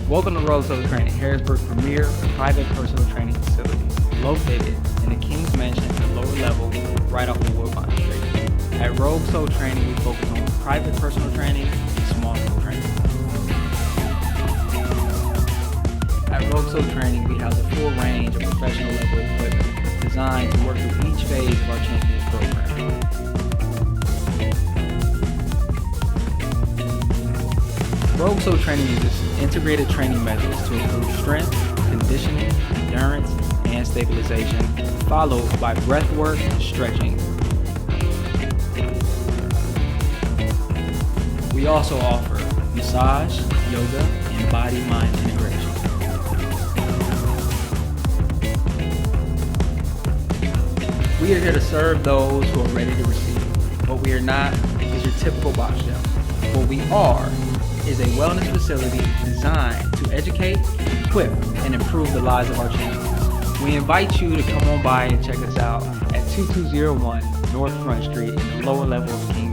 Welcome to Rogue Soul Training, Harrisburg premier private personal training facility, located in the King's Mansion at the lower level, right off of Woodbine Street. At Rogue Soul Training, we focus on private personal training and small group training. At Rogue Soul Training, we have a full range of professional level equipment designed to work through each phase of our Champions program. Rogue Soul Training uses integrated training methods to improve strength, conditioning, endurance, and stabilization, followed by breathwork and stretching. We also offer massage, yoga, and body-mind integration. We are here to serve those who are ready to receive. What we are not is your typical box gym. What we are is a wellness facility designed to educate, equip, and improve the lives of our champions. We invite you to come on by and check us out at 2201 North Front Street in the lower level of King.